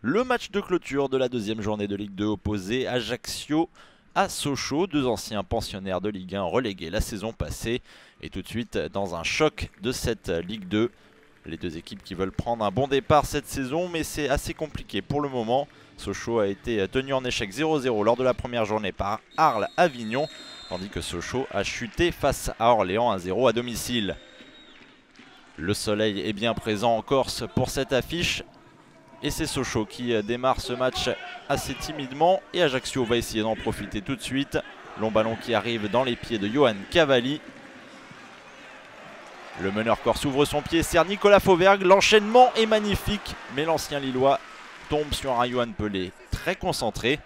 Le match de clôture de la deuxième journée de Ligue 2 opposé Ajaccio à Sochaux, deux anciens pensionnaires de Ligue 1 relégués la saison passée. Et tout de suite dans un choc de cette Ligue 2. Les deux équipes qui veulent prendre un bon départ cette saison, mais c'est assez compliqué pour le moment. Sochaux a été tenu en échec 0-0 lors de la première journée par Arles-Avignon, tandis que Sochaux a chuté face à Orléans 1-0 à domicile. Le soleil est bien présent en Corse pour cette affiche. Et c'est Sochaux qui démarre ce match assez timidement. Et Ajaccio va essayer d'en profiter tout de suite. Long ballon qui arrive dans les pieds de Johan Cavalli. Le meneur corse ouvre son pied, sert Nicolas Fauvergue. L'enchaînement est magnifique, mais l'ancien Lillois tombe sur un Johan Pelé très concentré.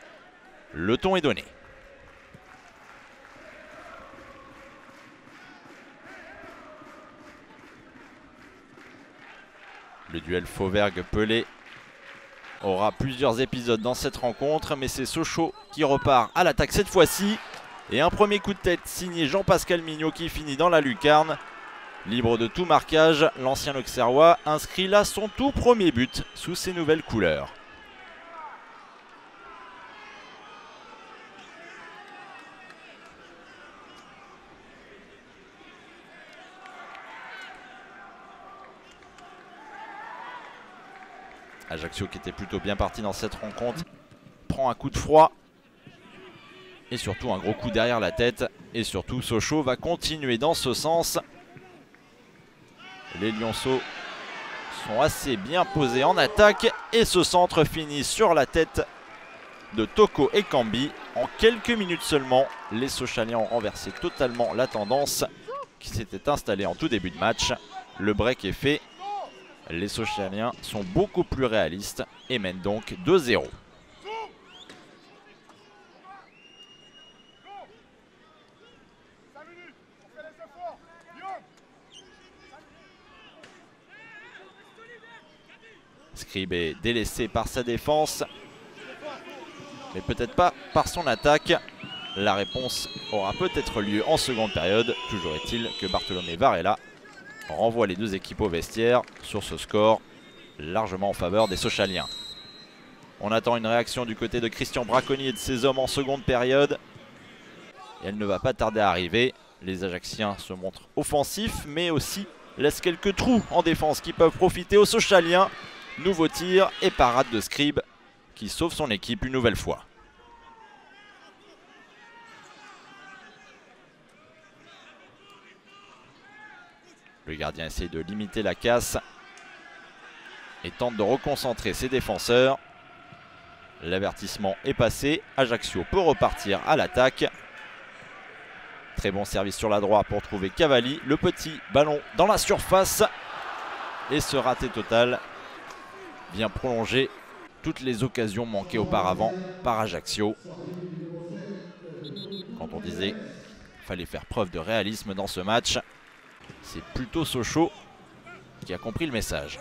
Le ton est donné. Le duel Fauvergue-Pelé aura plusieurs épisodes dans cette rencontre, mais c'est Sochaux qui repart à l'attaque cette fois-ci. Et un premier coup de tête signé Jean-Pascal Mignot qui finit dans la lucarne. Libre de tout marquage, l'ancien Auxerrois inscrit là son tout premier but sous ses nouvelles couleurs. Ajaccio qui était plutôt bien parti dans cette rencontre prend un coup de froid et surtout un gros coup derrière la tête. Et surtout Sochaux va continuer dans ce sens. Les Lionceaux sont assez bien posés en attaque et ce centre finit sur la tête de Toko Ekambi. En quelques minutes seulement, les Sochaliens ont renversé totalement la tendance qui s'était installée en tout début de match. Le break est fait. Les Sochaliens sont beaucoup plus réalistes et mènent donc 2-0. Scribe est délaissé par sa défense, mais peut-être pas par son attaque. La réponse aura peut-être lieu en seconde période. Toujours est-il que Bartolomé Varela renvoie les deux équipes au vestiaire sur ce score largement en faveur des Sochaliens. On attend une réaction du côté de Christian Braconnier et de ses hommes en seconde période. Et elle ne va pas tarder à arriver. Les Ajacciens se montrent offensifs, mais aussi laissent quelques trous en défense qui peuvent profiter aux Sochaliens. Nouveau tir et parade de Scribe qui sauve son équipe une nouvelle fois. Le gardien essaye de limiter la casse et tente de reconcentrer ses défenseurs. L'avertissement est passé. Ajaccio peut repartir à l'attaque. Très bon service sur la droite pour trouver Cavalli. Le petit ballon dans la surface. Et ce raté total vient prolonger toutes les occasions manquées auparavant par Ajaccio. Quand on disait qu'il fallait faire preuve de réalisme dans ce match, c'est plutôt Sochaux qui a compris le message.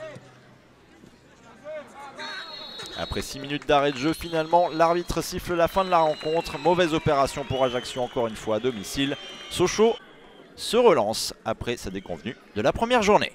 Après 6 minutes d'arrêt de jeu, finalement, l'arbitre siffle la fin de la rencontre. Mauvaise opération pour Ajaccio, encore une fois à domicile. Sochaux se relance après sa déconvenue de la première journée.